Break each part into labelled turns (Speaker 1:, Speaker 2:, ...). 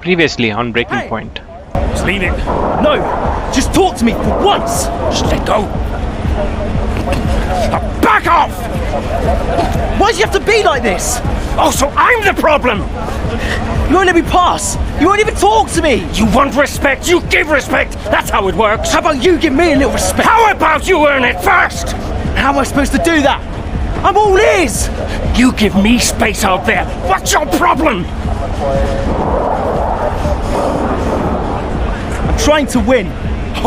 Speaker 1: Previously on Breaking Point.
Speaker 2: Just leave it. No, just talk to me for once. Just let go. Back off! Why do you have to be like this? Oh, so I'm the problem! You won't let me pass. You won't even talk to me. You want respect, you give respect. That's how it works. How about you give me a little respect? How about you earn it first? How am I supposed to do that? I'm all ears. You give me space out there. What's your problem? I'm trying to win.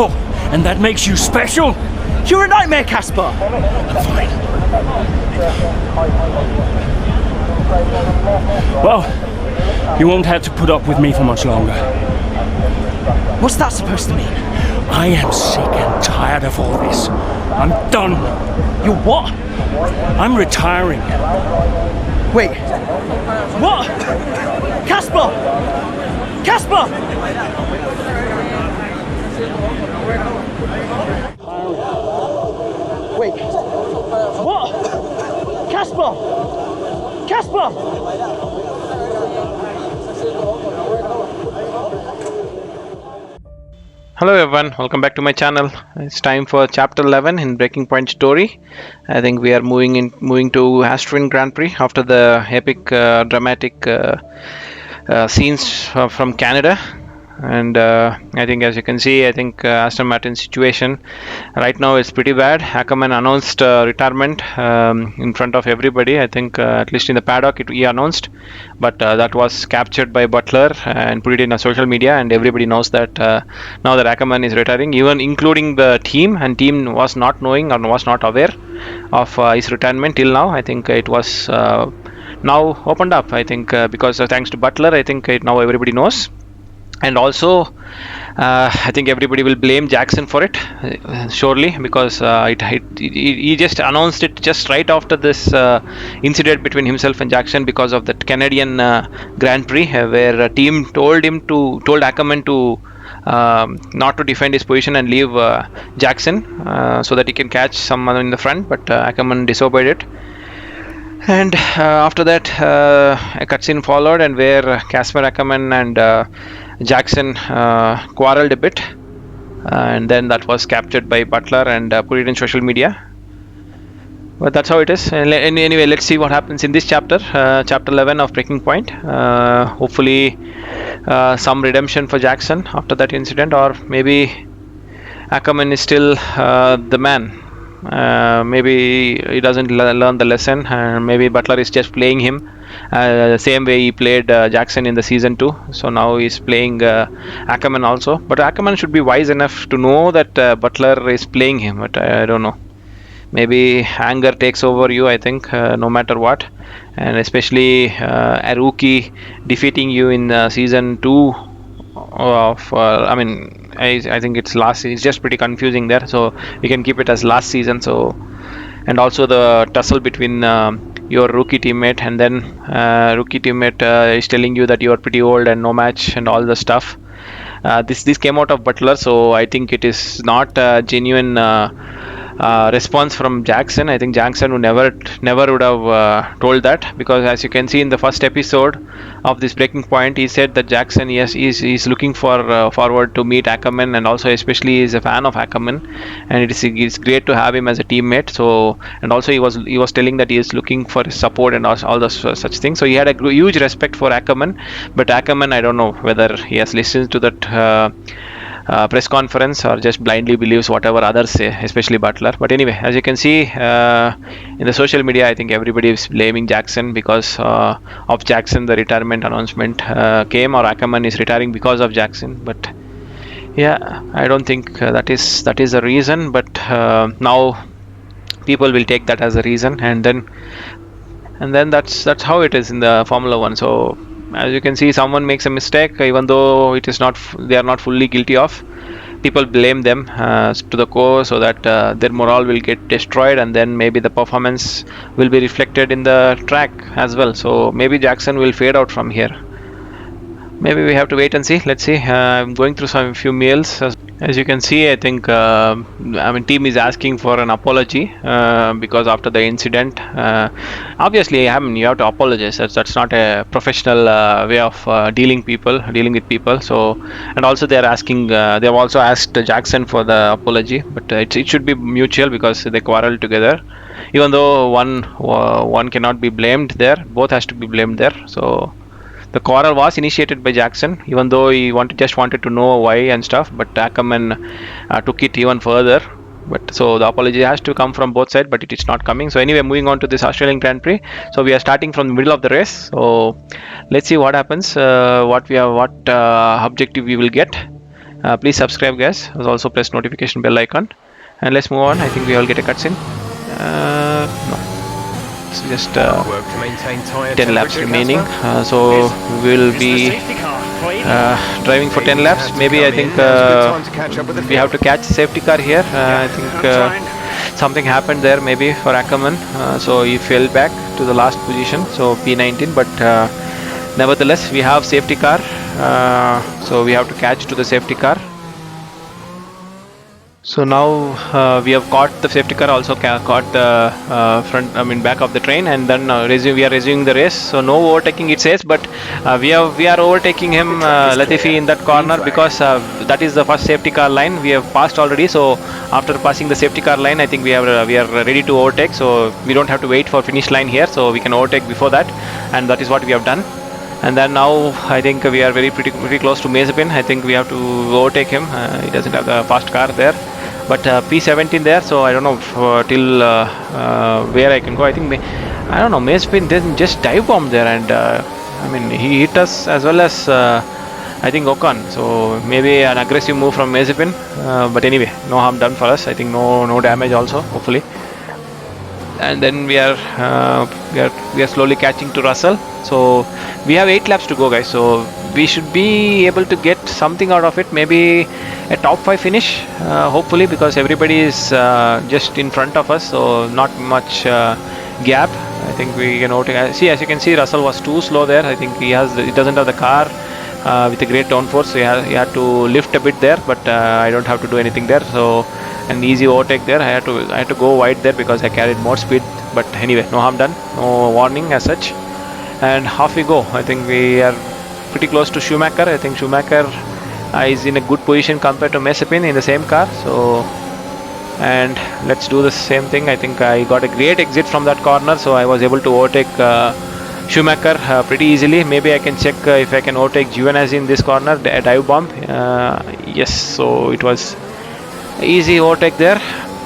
Speaker 2: Oh, and that makes you special? You're a nightmare, Casper. I'm fine. Well, you won't have to put up with me for much longer. What's that supposed to mean? I am sick and tired of all this. I'm done. You're what? I'm retiring. Wait. What? Casper! Casper! Wait. What? Casper! Casper!
Speaker 1: Hello everyone, welcome back to my channel. It's time for chapter 11 in Breaking Point story. I think we are moving to Austrian Grand Prix after the epic dramatic scenes from Canada. And I think, as you can see, I think Aston Martin's situation right now is pretty bad. Ackerman announced retirement in front of everybody. I think at least in the paddock he announced, but that was captured by Butler and put it in social media, and everybody knows that now that Ackerman is retiring, even including the team, and team was not knowing or was not aware of his retirement till now. I think it was now opened up. I think because thanks to Butler, I think now everybody knows. And also I think everybody will blame Jackson for it, surely, because he just announced it just right after this incident between himself and Jackson, because of that Canadian Grand Prix where a team told Ackerman to not to defend his position and leave Jackson so that he can catch someone in the front, but Ackerman disobeyed it. And after that a cutscene followed, and where Casper, Ackerman and Jackson quarreled a bit, and then that was captured by Butler and put it in social media. But that's how it is. Anyway, let's see what happens in this chapter, chapter 11 of Breaking Point. Hopefully some redemption for Jackson after that incident, or maybe Ackerman is still the man. Maybe he doesn't learn the lesson, and maybe Butler is just playing him the same way he played Jackson in the season 2. So now he's playing Ackerman also, but Ackerman should be wise enough to know that Butler is playing him, but I don't know. Maybe anger takes over you, I think, no matter what, and especially a rookie defeating you in season 2 of I think it's last. It's just pretty confusing there, so we can keep it as last season. So, and also the tussle between your rookie teammate, and then rookie teammate is telling you that you are pretty old and no match and all the stuff. This came out of Butler, so I think it is not a genuine response from Jackson. I think Jackson would never would have told that, because as you can see in the first episode of this Breaking Point, he said that Jackson, yes, is looking for forward to meet Ackerman, and also especially is a fan of Ackerman, and it's great to have him as a teammate. So, and also he was telling that he is looking for his support and all those such things. So he had a huge respect for Ackerman, but Ackerman, I don't know whether he has listened to that press conference or just blindly believes whatever others say, especially Butler. But anyway, as you can see in the social media, I think everybody is blaming Jackson because of Jackson. The retirement announcement came, or Ackerman is retiring because of Jackson. But yeah, I don't think that is a reason. But now people will take that as a reason, and then that's how it is in the Formula 1. So, as you can see, someone makes a mistake, even though they are not fully guilty of. People blame them to the core, so that their morale will get destroyed, and then maybe the performance will be reflected in the track as well. So maybe Jackson will fade out from here. maybe we have to wait and see. Let's see. I'm going through some few mails. As you can see, I think I mean team is asking for an apology because after the incident. Obviously, I mean you have to apologize. That's not a professional way of dealing with people. So, and also they are asking. They have also asked Jackson for the apology, but it should be mutual because they quarreled together. Even though one cannot be blamed there, both has to be blamed there. So the quarrel was initiated by Jackson, even though he just wanted to know why and stuff. But Ackerman took it even further. But so the apology has to come from both sides, but it is not coming. So anyway, moving on to this Australian Grand Prix. So we are starting from the middle of the race. So let's see what happens. What objective we will get. Please subscribe, guys. Also press notification bell icon, and let's move on. I think we all get a cutscene. No. It's just 10 laps remaining, so we'll be driving for 10 laps. Maybe I think we have to catch safety car here. I think something happened there maybe for Ackerman, so he fell back to the last position, so P19. But nevertheless, we have safety car, so we have to catch to the safety car. So now we have caught the safety car, also caught the back of the train, and then we are resuming the race. So no overtaking it says, but we are overtaking him, Latifi, in that corner, because that is the first safety car line we have passed already. So after passing the safety car line, I think we are ready to overtake. So we don't have to wait for finish line here, so we can overtake before that, and that is what we have done. And then now I think we are pretty close to Mazepin. I think we have to overtake him. He doesn't have the fast car there, but P17 there. So I don't know till where I can go. I think I don't know. Mazepin didn't just dive bomb there, and I mean he hit us as well as I think Ocon. So maybe an aggressive move from Mazepin. But anyway, no harm done for us. I think no damage also, hopefully. And then we are slowly catching to Russell. So we have 8 laps to go, guys. So we should be able to get something out of it. Maybe a top 5 finish, hopefully, because everybody is just in front of us. So not much gap. I think we can overtake. See, as you can see, Russell was too slow there. I think he doesn't have the car with a great downforce. So he had to lift a bit there, but I don't have to do anything there. So an easy overtake there. I had to go wide there because I carried more speed. But anyway, no harm done, no warning as such. And off we go. I think we are pretty close to Schumacher. I think Schumacher is in a good position compared to Mazepin in the same car. So, and let's do the same thing. I think I got a great exit from that corner, so I was able to overtake Schumacher pretty easily. Maybe I can check if I can overtake Giovinazzi in this corner, a dive bomb. Yes, so it was easy overtake there,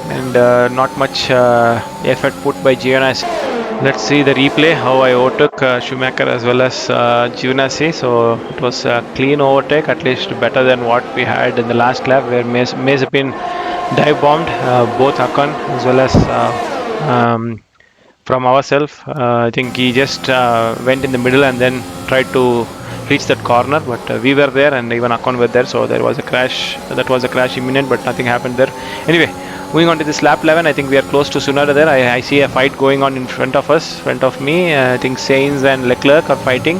Speaker 1: and not much effort put by Giovinazzi. Let's see the replay how I overtook Schumacher as well as Giovinazzi. So it was a clean overtake, at least better than what we had in the last lap, where Mazepin dive bombed both Ocon as well as from ourselves. I think he just went in the middle and then tried to reach that corner, but we were there and even Ocon were there, so there was a crash. That was a crash imminent, but nothing happened there. Anyway, moving on to this lap 11, I think we are close to Tsunoda there. I see a fight going on in front of us, front of me. I think Sainz and Leclerc are fighting.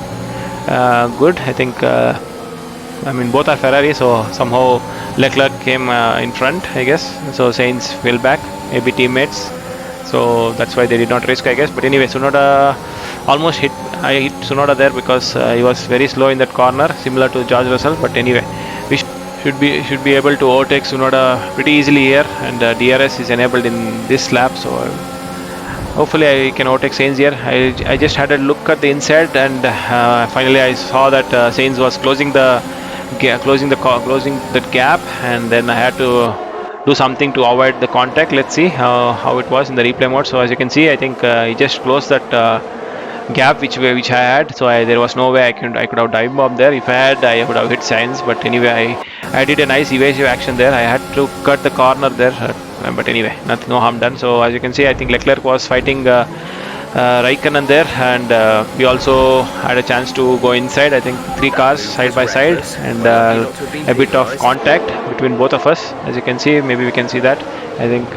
Speaker 1: Good. I think both are Ferrari, so somehow Leclerc came in front, I guess. So Sainz fell back, maybe teammates. So that's why they did not risk, I guess. But anyway, Tsunoda almost hit. I hit Tsunoda there because he was very slow in that corner, similar to George Russell. But anyway, we should be able to overtake Tsunoda pretty easily here, and DRS is enabled in this lap. So hopefully I can overtake Sainz here. I just had a look at the inside, and finally I saw that Sainz was closing the gap, and then I had to do something to avoid the contact. Let's see how it was in the replay mode. So as you can see, I think he just closed that gap which I had. So there was no way I could have dive bombed there. If I had, I would have hit Sainz. But anyway, I did a nice evasive action there. I had to cut the corner there, but anyway, no harm done. So as you can see, I think Leclerc was fighting Raikkonen there, and we also had a chance to go inside. I think 3 cars side by side, and a bit of contact between both of us. As you can see, maybe we can see that. I think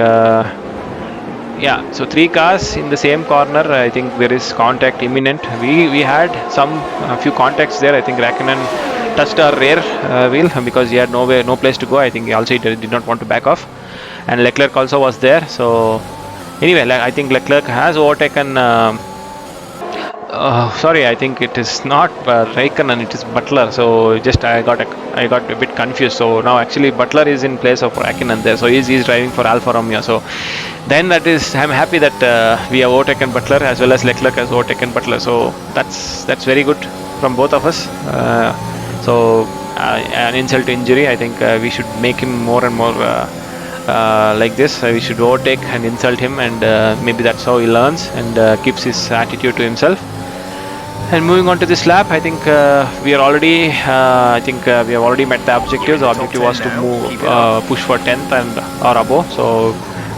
Speaker 1: yeah, so 3 cars in the same corner. I think there is contact imminent. We had a few contacts there. I think Raikkonen touched our rear wheel because he had no place to go. I think he did not want to back off, and Leclerc also was there. So anyway, I think Leclerc has overtaken. Sorry, I think it is not Raikkonen, it is Butler. So just I got a bit confused. So now actually Butler is in place of Raikkonen there. So he's driving for Alfa Romeo. So then I'm happy that we have overtaken Butler as well as Leclerc has overtaken Butler. So that's very good from both of us. An insult to injury. I think we should make him more and more like this. We should overtake and insult him, and maybe that's how he learns and keeps his attitude to himself. And moving on to this lap, I think we are already. We have already met the objective. The objective was to push for 10th and or above. So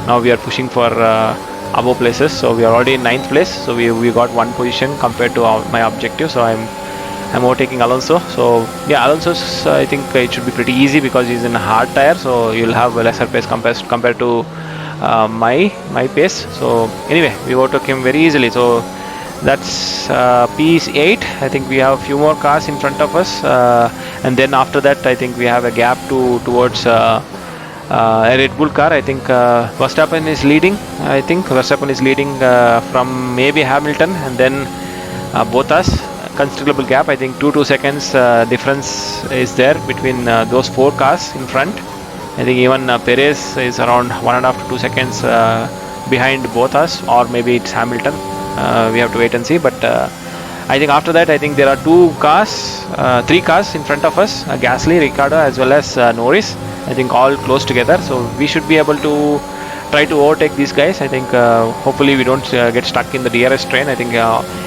Speaker 1: now we are pushing for above places. So we are already in 9th place. So we got one position compared to my objective. So I'm overtaking Alonso. So yeah, Alonso's I think it should be pretty easy because he's in a hard tire. So you'll have a lesser pace compared to my pace. So anyway, we overtook him very easily. So that's P8. I think we have a few more cars in front of us, and then after that I think we have a gap towards a Red Bull car. I think Verstappen is leading. I think Verstappen is leading from maybe Hamilton, and then Bottas. Considerable gap. I think 2 seconds difference is there between those 4 cars in front. I think even Perez is around 1.5 to 2 seconds behind Bottas, or maybe it's Hamilton. We have to wait and see, but I think after that I think there are 3 cars in front of us, Gasly, Ricciardo as well as Norris. I think all close together, so we should be able to try to overtake these guys. I think hopefully we don't get stuck in the DRS train. I think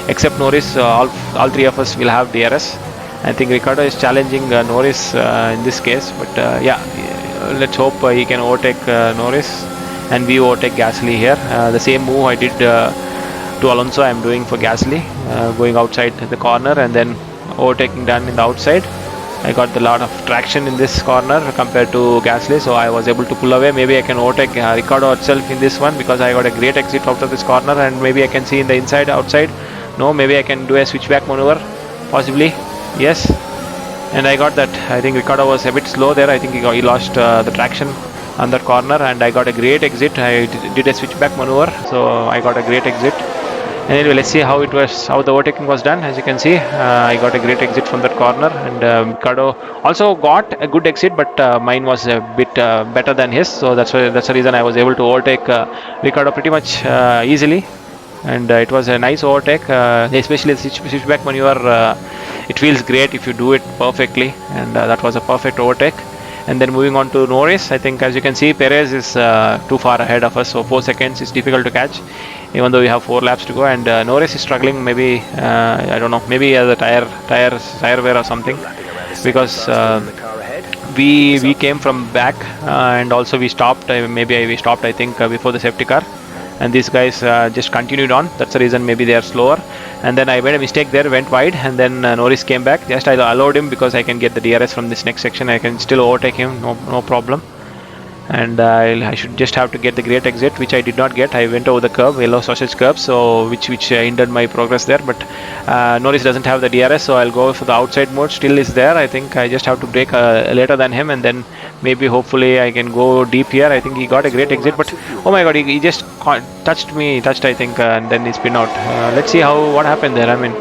Speaker 1: except Norris, all 3 of us will have DRS. I think Ricciardo is challenging Norris in this case, but yeah, let's hope he can overtake Norris and we overtake Gasly here. The same move I did to Alonso, I'm doing for Gasly, going outside the corner and then overtaking done in the outside. I got a lot of traction in this corner compared to Gasly, so I was able to pull away. Maybe I can overtake Ricciardo itself in this one because I got a great exit out of this corner, and maybe I can see in the inside, outside. No, maybe I can do a switchback maneuver, possibly. Yes, and I got that. I think Ricciardo was a bit slow there. I think he lost the traction on that corner, and I got a great exit. I did a switchback maneuver, so I got a great exit. Anyway, let's see how the overtaking was done. As you can see, I got a great exit from that corner, and Ricciardo also got a good exit, but mine was a bit better than his. So that's the reason I was able to overtake Ricciardo pretty much easily, and it was a nice overtake, especially the switchback maneuver. It feels great if you do it perfectly, and that was a perfect overtake. And then moving on to Norris, I think as you can see, Perez is too far ahead of us, so 4 seconds is difficult to catch, even though we have 4 laps to go. And Norris is struggling, maybe I don't know, maybe as a tire wear or something, because we came from back and also we stopped. We stopped, I think, before the safety car, and these guys just continued on. That's the reason maybe they are slower. And then I made a mistake there, went wide, and then Norris came back. Just I allowed him because I can get the DRS from this next section. I can still overtake him, no problem. And I should just have to get the great exit, which I did not get. I went over the curb, yellow sausage curb, so which hindered my progress there. But Norris doesn't have the DRS, so I'll go for the outside mode. Still is there. I think I just have to brake later than him, and then maybe hopefully I can go deep here. I think he got a great exit, but oh my god, he just touched I think, and then he spin out. Let's see what happened there. I mean,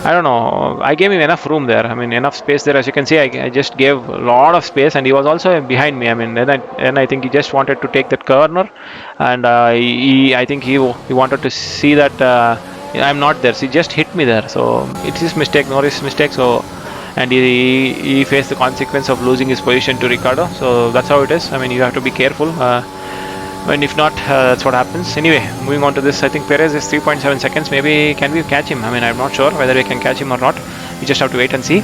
Speaker 1: I don't know. I gave him enough room there. I mean, enough space there. As you can see, I just gave a lot of space, and he was also behind me. I mean, and I think he just wanted to take that corner, and I think he wanted to see that I'm not there. So he just hit me there. So it's his mistake, Norris' mistake. So, and he faced the consequence of losing his position to Ricciardo. So that's how it is. I mean, you have to be careful. And if not, that's what happens. Anyway, moving on to this, I think Perez is 3.7 seconds. Maybe can we catch him? I mean, I'm not sure whether we can catch him or not. We just have to wait and see.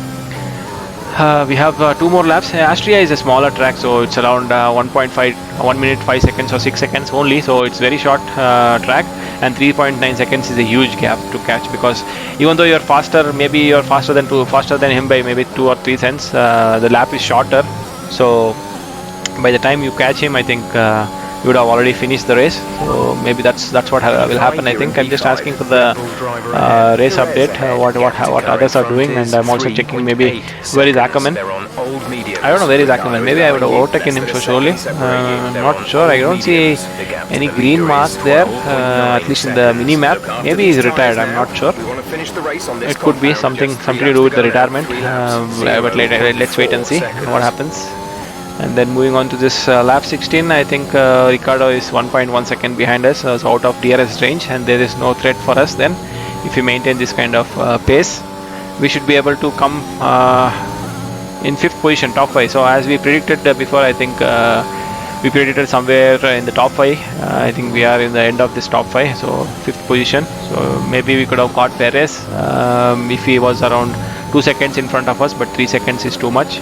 Speaker 1: We have 2 more laps. Austria is a smaller track, so it's around 1 minute 5 seconds or 6 seconds only. So it's very short track, and 3.9 seconds is a huge gap to catch, because even though you're faster, maybe you're faster than him by maybe 2 or 3 cents. The lap is shorter, so by the time you catch him, I think we would have already finished the race. So maybe that's what will happen. I think I'm just asking for the race update, what others are doing, and I'm also checking maybe where is Ackerman. I don't know where is Ackerman. Maybe I would have overtaken him surely. Not sure. I don't see any green mark there, at least in the mini map. Maybe he's retired. I'm not sure. It could be something to do with the retirement. But let's wait and see what happens. And then moving on to this lap 16, I think Ricciardo is 1.1 second behind us, so out of DRS range, and there is no threat for us. Then, if we maintain this kind of pace, we should be able to come in 5th position, top 5. So as we predicted before, I think we predicted somewhere in the top 5. I think we are in the end of this top 5, so 5th position. So maybe we could have caught Perez if he was around 2 seconds in front of us, but 3 seconds is too much.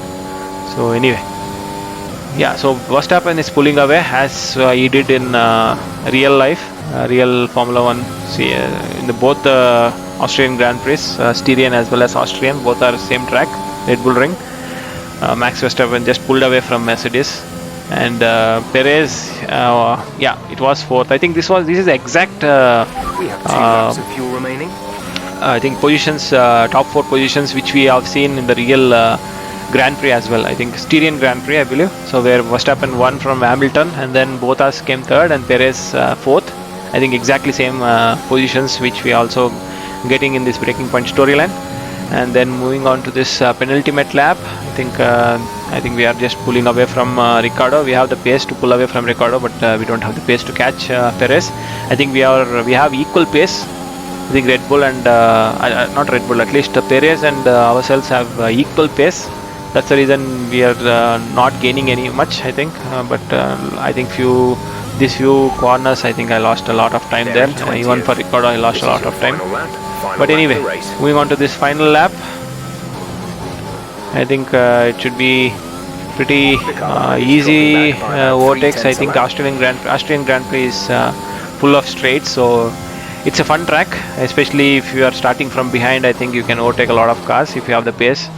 Speaker 1: So anyway, yeah, so Verstappen is pulling away as he did in real life, real Formula 1. See, in both the Austrian Grand Prix, Styrian as well as Austrian, both are same track, Red Bull Ring. Max Verstappen just pulled away from Mercedes, and Perez, yeah, it was 4th. I think this is the exact.
Speaker 2: We have 2 laps of fuel remaining.
Speaker 1: I think positions, top 4 positions, which we have seen in the real Grand Prix as well. I think Styrian Grand Prix, I believe. So where Verstappen won from Hamilton, and then Bottas came 3rd and Perez 4th. I think exactly same positions which we also getting in this Breaking Point storyline. And then moving on to this penultimate lap, I think we are just pulling away from Ricciardo. We have the pace to pull away from Ricciardo, but we don't have the pace to catch Perez. I think we have equal pace. I think Red Bull and not Red Bull, at least Perez and ourselves have equal pace. That's the reason we are not gaining any much, I think. But I think these few corners, I think I lost a lot of time there. Even for Ricciardo, I lost a lot of time. But anyway, moving on to this final lap, I think it should be pretty easy overtakes. I think Austrian Grand Prix is full of straights, so it's a fun track, especially if you are starting from behind. I think you can overtake a lot of cars if you have the pace.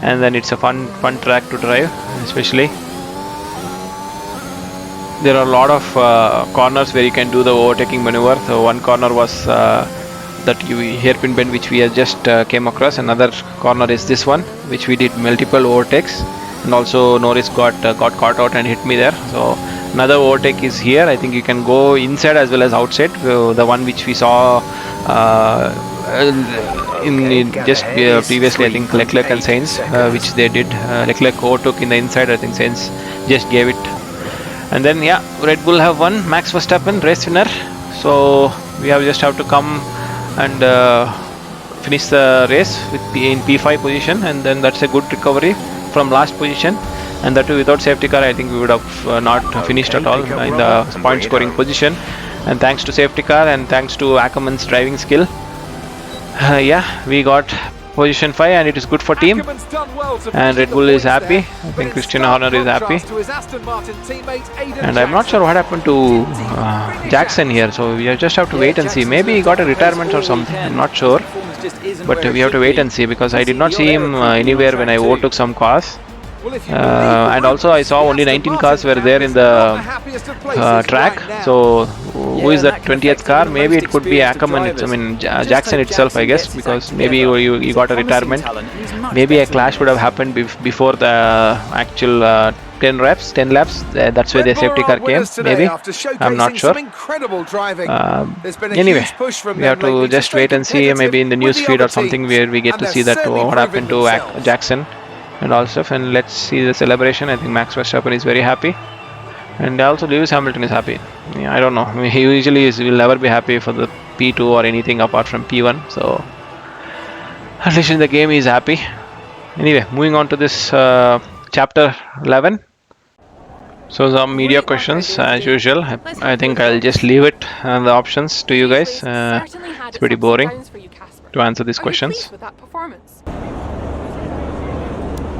Speaker 1: And then it's a fun track to drive, especially there are a lot of corners where you can do the overtaking maneuver. So one corner was that hairpin bend which we have just came across. Another corner is this one, which we did multiple overtakes, and also Norris got caught out and hit me there. So another overtake is here. I think you can go inside as well as outside. The one which we saw in just previously, I think Leclerc and Sainz, which they did. Leclerc overtook in the inside. I think Sainz just gave it. And then yeah, Red Bull have won. Max Verstappen, race winner. So we just have to come and finish the race in P5 position, and then that's a good recovery from last position. And that too without safety car, I think we would have not finished at all in the point scoring position. And thanks to safety car and thanks to Ackerman's driving skill, yeah, we got position 5, and it is good for team. And Red Bull is happy. I think Christian Horner is happy. And I'm not sure what happened to Jackson here, so we just have to wait and see. Maybe he got a retirement or something, I'm not sure. But we have to wait and see, because I did not see him anywhere when I overtook some cars. And also I saw only 19 cars were there in the track. So who is that 20th car? Maybe it could be Ackerman. Jackson itself, I guess, because maybe you got a retirement. Maybe a clash would have happened before the actual 10 laps. That's where the safety car came. Maybe, I'm not sure. Anyway, we have to just wait and see. Maybe in the news feed or something where we get to see that what happened to Jackson and all stuff. And let's see the celebration. I think Max Verstappen is very happy, and also Lewis Hamilton is happy. Yeah, I don't know. He usually will never be happy for the P2 or anything apart from P1. So at least in the game he is happy. Anyway, moving on to this chapter 11. So some media questions as usual. I think I'll just leave it the options to you guys. It's pretty boring to answer these questions.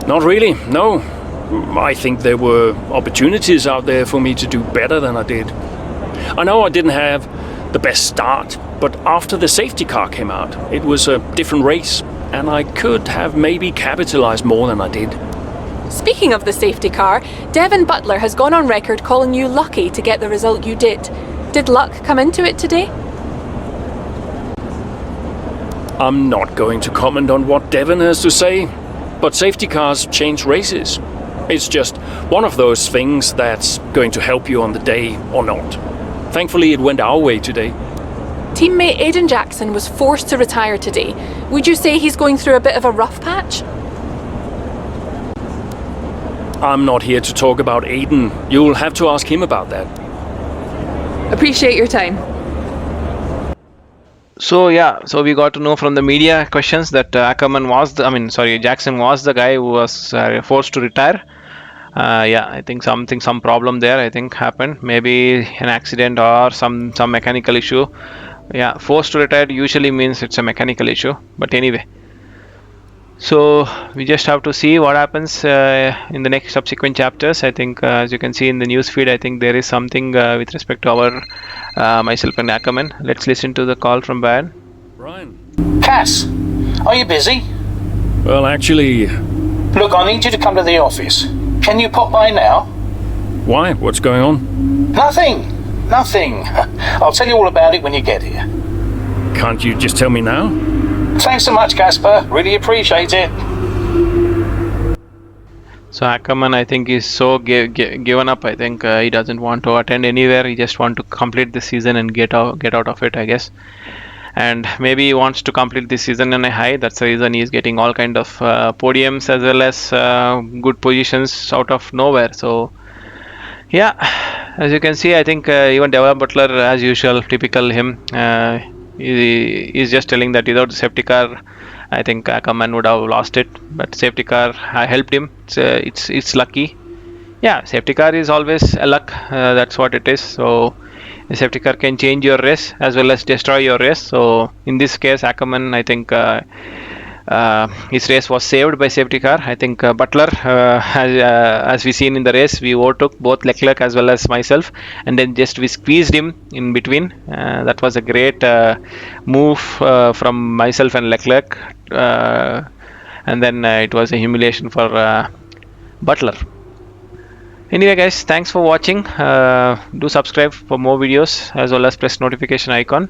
Speaker 3: Not really, no. I think there were opportunities out there for me to do better than I did. I know I didn't have the best start, but after the safety car came out, it was a different race, and I could have maybe capitalized more than I did.
Speaker 4: Speaking of the safety car, Devin Butler has gone on record calling you lucky to get the result you did. Did luck come into it today?
Speaker 3: I'm not going to comment on what Devin has to say, but safety cars change races. It's just one of those things that's going to help you on the day or not. Thankfully, it went our way today.
Speaker 4: Teammate Aiden Jackson was forced to retire today. Would you say he's going through a bit of a rough patch?
Speaker 3: I'm not here to talk about Aiden. You'll have to ask him about that.
Speaker 4: Appreciate your time.
Speaker 1: So we got to know from the media questions that Jackson was the guy who was forced to retire. I think some problem there I think happened. Maybe an accident or some mechanical issue. Yeah, forced to retire usually means it's a mechanical issue. But anyway, so we just have to see what happens in the next subsequent chapters. I think as you can see in the news feed, I think there is something with respect to our myself and Ackerman. Let's listen to the call from Brian.
Speaker 3: Brian.
Speaker 5: Cass, are you busy?
Speaker 3: Well, actually...
Speaker 5: Look, I need you to come to the office. Can you pop by now?
Speaker 3: Why? What's going on?
Speaker 5: Nothing. I'll tell you all about it when you get here.
Speaker 3: Can't you just tell me now?
Speaker 5: Thanks so much, Casper. Really appreciate it.
Speaker 1: So Ackerman, I think, is so given up. I think he doesn't want to attend anywhere. He just want to complete the season and get out of it, I guess. And maybe he wants to complete this season on a high. That's the reason he's getting all kind of podiums as well as good positions out of nowhere. So yeah, as you can see, I think even Devin Butler, as usual, typical him, he's just telling that without the safety car, I think Ackerman would have lost it. But safety car helped him. It's lucky. Yeah, safety car is always a luck. That's what it is. So the safety car can change your race as well as destroy your race. So in this case, Ackerman, I think his race was saved by safety car. I think Butler, as we seen in the race, we overtook both Leclerc as well as myself, and then just we squeezed him in between. That was a great move from myself and Leclerc, and then it was a humiliation for Butler. Anyway guys, thanks for watching. Do subscribe for more videos as well as press notification icon.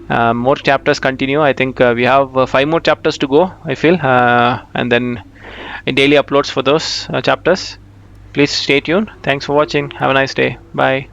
Speaker 1: More chapters continue. I think we have 5 more chapters to go, I feel, and then daily uploads for those chapters. Please stay tuned. Thanks for watching. Have a nice day. Bye.